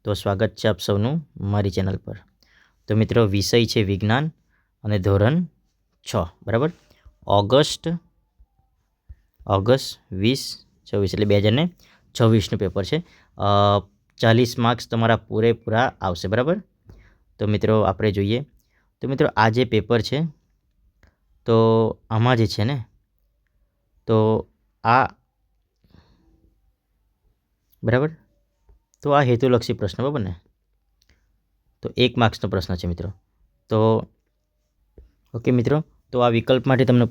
તો સ્વાગત છે આપ સૌનું મારી ચેનલ પર। તો મિત્રો વિષય છે વિજ્ઞાન અને ધોરણ 6 બરાબર। ઓગસ્ટ 2024 એટલે 2026નું પેપર છે। 40 માર્ક્સ તમારા પૂરેપૂરા આવશે બરાબર। તો મિત્રો આપણે જોઈએ તો મિત્રો આ જે પેપર છે તો આમાં જે છે ને તો આ બરાબર તો આ હેતુલક્ષી પ્રશ્ન બરાબર ને તો 1 માર્ક્સનો પ્રશ્ન છે મિત્રો। તો ઓકે મિત્રો તો આ વિકલ્પ માટે તમને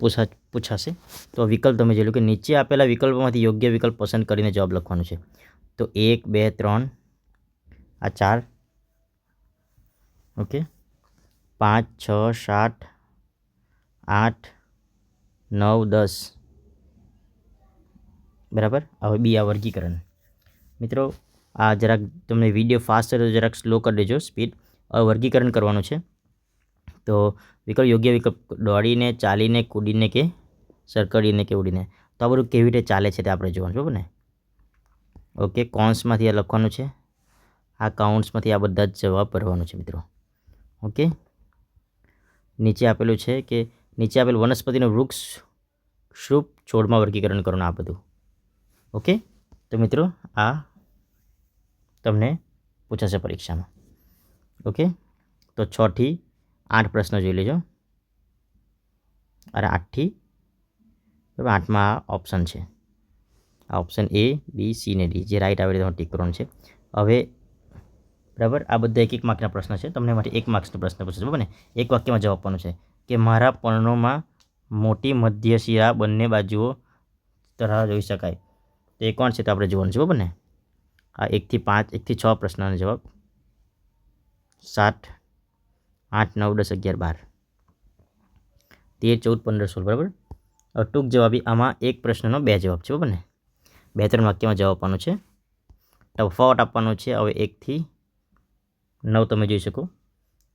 પૂછાશે। તો વિકલ્પ તમે જોઈ લો કે નીચે આપેલા વિકલ્પોમાંથી યોગ્ય વિકલ્પ પસંદ કરીને જવાબ લખવાનો છે। તો 1 2 3 આ 4 ઓકે 5 6 7 8 9 10 બરાબર। હવે બી આ વર્ગીકરણ મિત્રો આ જરાક તમને વિડીયો ફાસ્ટ છે તો જરાક સ્લો કરી દેજો સ્પીડ। હવે વર્ગીકરણ કરવાનું છે। તો વિકલ્પ યોગ્ય વિકલ્પ દોડીને ચાલીને કૂદીને કે સરકડીને કે ઉડીને। તો આ બધું કેવી રીતે ચાલે છે તે આપણે જોવાનું બરાબર ને। ઓકે કૌંસમાંથી આ લખવાનું છે, આ કૌંસમાંથી આ બધા જ જવાબ ભરવાનું છે મિત્રો। ઓકે નીચે આપેલું છે કે નીચે આપેલ વનસ્પતિનું વૃક્ષ શ્રુપ છોડમાં વર્ગીકરણ કરવાનું આ બધું। ઓકે તો મિત્રો આ તમને પૂછાશે પરીક્ષામાં। ઓકે તો 6 થી 8 પ્રશ્નો જોઈ લેજો। અરે 8 થી બરાબર 8માં આ ઓપ્શન છે, આ ઓપ્શન A B C ને D જે રાઈટ આવે તમારે ટીક કરવાનું છે। હવે બરાબર આ બધા 1 માર્કના પ્રશ્ન છે, તમને માટે 1 માર્ક્સનો પ્રશ્ન પૂછશે બરાબર ને। એક વાક્યમાં જવાબ આપવાનો છે કે મારા પર્ણોમાં મોટી મધ્ય શિરા બંને બાજુઓ તરહ જોઈ શકાય। તો એ કોણ છે તો આપણે જોવાનું છે બરાબર ને। આ 1 થી 5 1 થી 6 પ્રશ્નનો જવાબ 7 8 9 10 11 12 13 14 15 16 બરાબર। હવે ટૂંક જવાબી આમાં એક પ્રશ્નનો 2 જવાબ છે બરાબર ને। 2-3 વાક્યમાં જવાબ આપવાનો છે, તફાવત આપવાનો છે। હવે 1 થી 9 તમે જોઈ શકો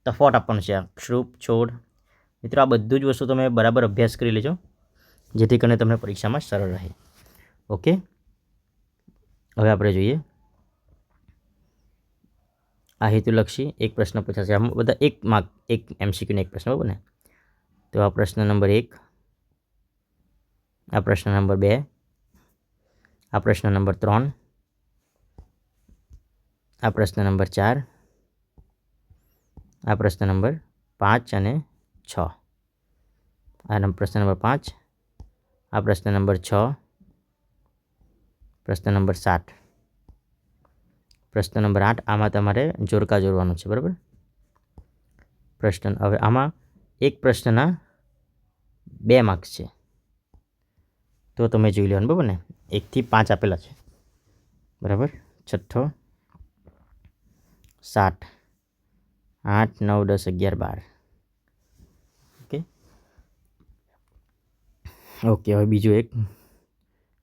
તફાવત આપવાનો છે, શ્રુપ છોડ મિત્રો આ બધું જ વસ્તુ તમે બરાબર અભ્યાસ કરી લેજો જેથી કરીને તમને પરીક્ષામાં સરળ રહે। ઓકે હવે આપણે જોઈએ આ હેતુલક્ષી એક પ્રશ્ન પૂછાશે, આમાં બધા 1 માર્ક 1 MCQ ને 1 પ્રશ્ન બરાબર ને। તો આ પ્રશ્ન નંબર 1, આ પ્રશ્ન નંબર 2, આ પ્રશ્ન નંબર 3, આ પ્રશ્ન નંબર 4, આ પ્રશ્ન નંબર 5 અને 6, આ પ્રશ્ન નંબર 5, આ પ્રશ્ન નંબર 6, પ્રશ્ન નંબર 7, પ્રશ્ન નંબર 8 આમાં તમારે જોડકા જોડવાનું છે બરાબર। પ્રશ્ન હવે આમાં એક પ્રશ્નના 2 માર્ક્સ છે તો તમે જોઈ લેવાનું બરાબર ને। 1 થી 5 આપેલા છે બરાબર। 6 7 8 9 10 11 12 ઓકે ઓકે હવે બીજું એક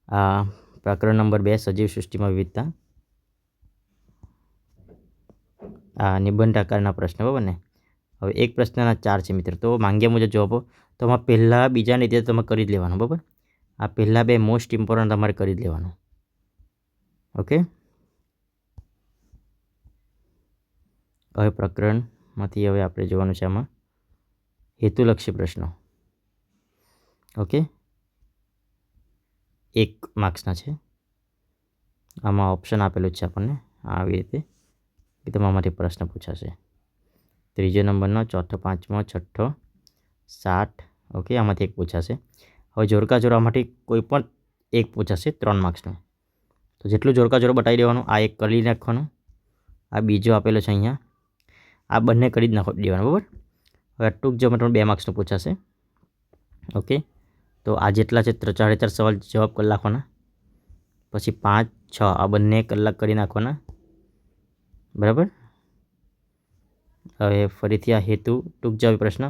આ પ્રકરણ નંબર 2 સજીવ સૃષ્ટિમાં વિવિધતા, આ નિબંધ આકારના પ્રશ્ન બરાબર ને। હવે એક પ્રશ્નના 4 છે મિત્રો, તો માંગ્યા મુજબ જવાબો તો આમાં પહેલાં બીજા ને તે તમે કરી જ લેવાનું બરાબર। આ પહેલાં 2 મોસ્ટ ઇમ્પોર્ટન્ટ તમારે કરી જ લેવાનું। ઓકે હવે પ્રકરણમાંથી હવે આપણે જોવાનું છે આમાં હેતુલક્ષી પ્રશ્નો। ઓકે 1 માર્ક્સના છે, આમાં ઓપ્શન આપેલું જ છે આપણને આવી રીતે કે તમારામાંથી પ્રશ્ન પૂછાશે। 3 નંબરનો 4 5મો 6 7 ઓકે આમાંથી 1 પૂછાશે। હવે જોડકા જોડવામાંથી કોઈ પણ 1 પૂછાશે 3 માર્ક્સનું, તો જેટલું જોડકા જોડો બતાવી દેવાનું। આ 1 કરી નાખવાનું, આ બીજો આપેલો છે અહીંયા આ બંને કરી જ દેવાનું બરાબર। હવે ટૂંક જવાબમાં 2 માર્ક્સનું પૂછાશે। ઓકે તો આ જેટલા છે 4 સવાલ જવાબ કરી નાખવાના, પછી 5 6 આ બંને કલાક કરી નાખવાના બરાબર। હવે ફરીથી આ હેતુ ટૂંક જવાબી પ્રશ્ન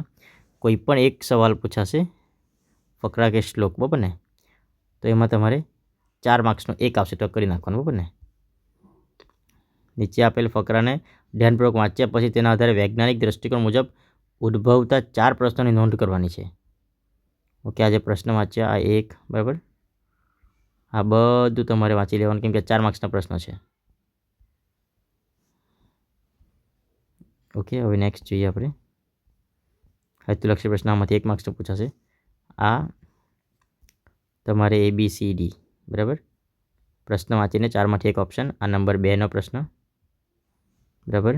કોઈ પણ 1 સવાલ પૂછાશે ફકરા કે શ્લોક બરાબર ને। તો એમાં તમારે 4 માર્ક્સનો 1 આવશે તો કરી નાખવાનું બરાબર ને। નીચે આપેલ ફકરાને ધ્યાનપૂર્વક વાંચ્યા પછી તેના આધારે વૈજ્ઞાનિક દૃષ્ટિકોણ મુજબ ઉદ્ભવતા 4 પ્રશ્નોની નોંધ કરવાની છે। ઓકે આ જે પ્રશ્ન વાંચ્યા આ 1 બરાબર, આ બધું તમારે વાંચી લેવાનું કેમ કે 4 માર્ક્સના પ્રશ્ન છે। ઓકે, હવે નેક્સ્ટ જોઈએ આપણે હેતુલક્ષી પ્રશ્ન. આમાંથી 1 માર્ક્સનો પૂછાશે. આ તમારે ABCD બરાબર પ્રશ્ન વાંચીને 4માંથી એક ઓપ્શન. આ નંબર 2નો પ્રશ્ન બરાબર,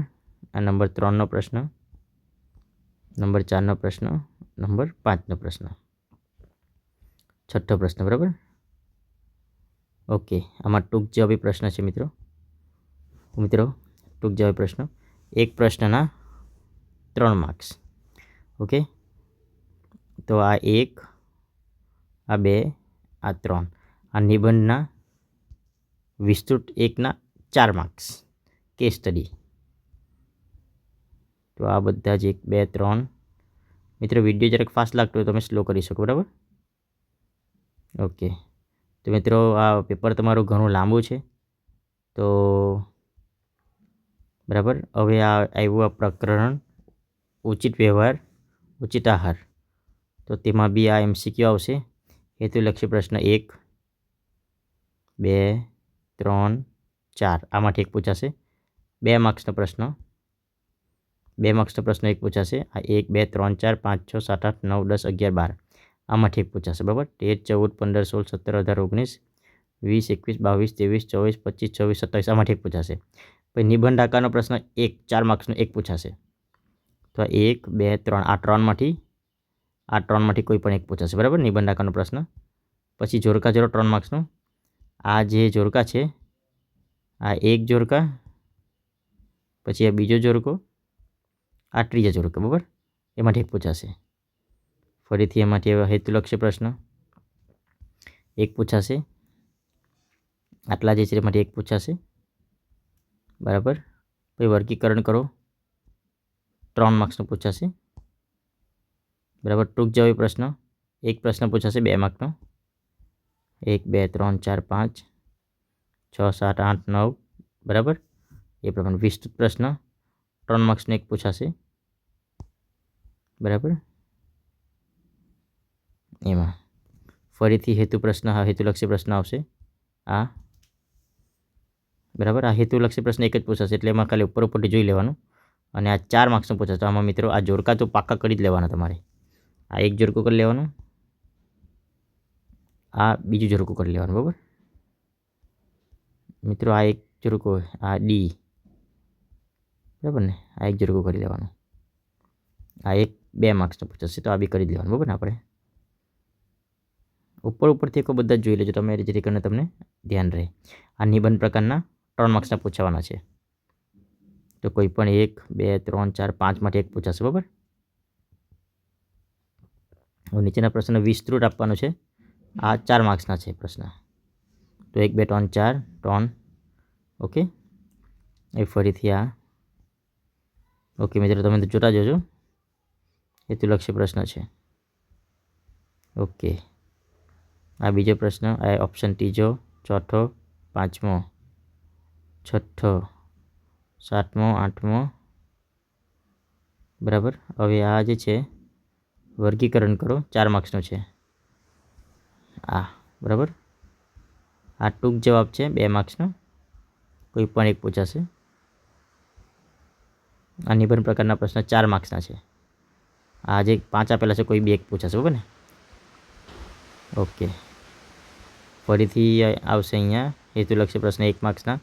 આ નંબર 3નો પ્રશ્ન, નંબર 4નો પ્રશ્ન, નંબર 5નો પ્રશ્ન, 6થો પ્રશ્ન બરાબર. ઓકે, આમાં ટૂંક જવાબી પ્રશ્ન છે મિત્રો. ટૂંક જવાબી પ્રશ્ન, એક પ્રશ્નના 3 માર્ક્સ. ઓકે, તો આ 1, આ 2, આ 3. આ નિબંધના વિસ્તૃત 1ના 4 માર્ક્સ કેસ સ્ટડી. તો આ બધા જ 1, 2, 3. મિત્રો વિડીયો જરાક ફાસ્ટ લાગતો હોય તમે સ્લો કરી શકો બરાબર. ઓકે, તો મિત્રો આ પેપર તમારું ઘણું લાંબુ છે. તો બરાબર, હવે આ આવ્યું આ પ્રકરણ ઉચિત વ્યવહાર ઉચિત આહાર. તો તેમાં બી આ MCQ આવશે. હેતુલક્ષી પ્રશ્ન 1, 2, 3, 4. આમાંથી એક પૂછાશે. 2 માર્ક્સનો પ્રશ્ન, 2 માર્ક્સનો પ્રશ્ન એક પૂછાશે. આ 1, 2, 3, 4, 5, 6, 7, 8, 9, 10, 11, 12. આમાંથી એક પૂછાશે બરાબર. 13, 14, 15, 16, 17, 18, 19, 20, 21, 22, 23, 24, 25, 26, 27. આમાંથી એક પૂછાશે. પછી નિબંધ આકારનો પ્રશ્ન 1, 4 માર્ક્સનો એક પૂછાશે. તો 1, 2, 3. આ 3માંથી કોઈ પણ એક પૂછાશે બરાબર, નિબંધ આકારનો પ્રશ્ન. પછી જોડકા જોડો 3 માર્ક્સનો. આ જે જોડકા છે, આ એક જોડકા, પછી આ બીજો જોડકો, આ ત્રીજો જોડકો બરાબર, એમાંથી એક પૂછાશે. ફરીથી એમાંથી હેતુલક્ષી પ્રશ્ન એક પૂછાશે. આટલા જે છે એમાંથી એક પૂછાશે બરાબર. પછી વર્ગીકરણ કરો 3 માર્ક્સનો પૂછાશે બરાબર. ટૂંક જવાબી પ્રશ્ન એક પ્રશ્ન પૂછાશે 2 માર્કનો. 1, 2, 3, 4, 5, 6, 7, 8, 9 બરાબર. એ પ્રમાણે વિસ્તૃત પ્રશ્ન 3 માર્ક્સનો એક પૂછાશે બરાબર. એમાં ફરીથી હેતુલક્ષી પ્રશ્ન આવશે આ બરાબર. આ હેતુલક્ષી પ્રશ્ન એક જ પૂછાશે એટલે એમાં ખાલી ઉપરથી જોઈ લેવાનું. અને આ 4 માર્ક્સનો પૂછાશે. તો આમાં મિત્રો આ જોડકા તો પાક્કા કરી જ લેવાના તમારે. આ એક જોડકું કરી લેવાનું, આ બીજું જોડકું કરી લેવાનું બરાબર મિત્રો. આ એક જોડકું, આ D બરાબર ને, આ એક જોડકું કરી લેવાનું. આ 2 માર્ક્સનો પૂછાશે તો આ બી કરી જ લેવાનું બરાબર ને. આપણે ઉપરથી એક બધા જ જોઈ લેજો તમે, જેથી કરીને તમને ધ્યાન રહે. આ નિબંધ પ્રકારના 3 માર્ક્સના પૂછવાના છે. તો કોઈ પણ 1, 2, 3, 4, 5માંથી એક પૂછાશે બરાબર. હવે નીચેના પ્રશ્ન વિસ્તૃત આપવાનો છે. આ 4 માર્ક્સના છે પ્રશ્ન. તો 1, 2, 3, 4, 3. ઓકે, એ ફરીથી આ ઓકે મિત્રો તમે તો જોતા જજો. હેતુલક્ષી પ્રશ્ન છે. ઓકે, આ બીજો પ્રશ્ન, આ ઓપ્શન ત્રીજો, ચોથો, 5મો, 6થો, 7મો, 8મો બરાબર. હવે આ જે છે વર્ગીકરણ કરો 4 માર્ક્સનો છે આ બરાબર. આ ટૂંક જવાબ છે 2 માર્ક્સનો, કોઈ પણ એક પૂછાશે. આ નિબંધ પ્રકારના પ્રશ્ન 4 માર્ક્સના છે. આ જે 5 આપેલા છે કોઈ બી એક પૂછાશે બરાબર ને. ઓકે, ફરીથી આવશે અહીંયા હેતુલક્ષી પ્રશ્ન 1 માર્ક્સના.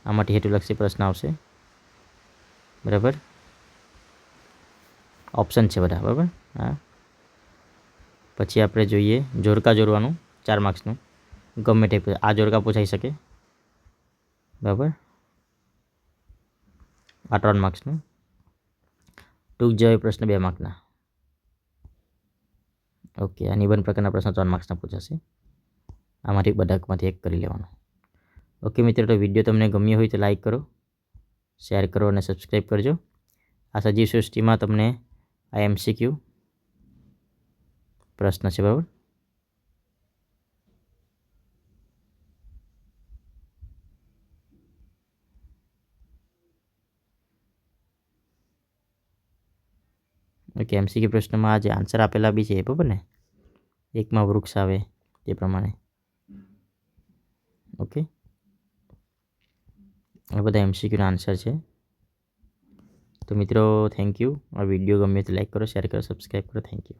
આમાંથી હેતુલક્ષી પ્રશ્ન આવશે બરાબર. ઓપ્શન છે બધા બરાબર. હા, પછી આપણે જોઈએ જોડકા જોડવાનું 4 માર્ક્સનું. ગમે તે આ જોડકા પૂછાઈ શકે બરાબર. આ 3 માર્ક્સનું. ટૂંક જવાબી પ્રશ્ન 2 માર્કના. ઓકે, આ નિબંધ પ્રકારના પ્રશ્ન 3 માર્ક્સના પૂછાશે. આમાંથી બધામાંથી એક કરી લેવાનું. ઓકે મિત્રો, તો વિડીયો તમને ગમ્યો હોય તો લાઈક કરો, શેર કરો અને સબસ્ક્રાઈબ કરજો. આ સજીવ સૃષ્ટિમાં તમને આ MCQ પ્રશ્ન છે બરાબર. ઓકે, MCQ પ્રશ્નમાં જે આન્સર આપેલા બી છે બરાબર ને. એકમાં વૃક્ષ આવે તે પ્રમાણે. ઓકે, આ બધા MCQના આન્સર છે. તો મિત્રો થેન્ક યુ. આ વિડીયો ગમે તો લાઈક કરો, શેર કરો, સબસ્ક્રાઈબ કરો. Thank you.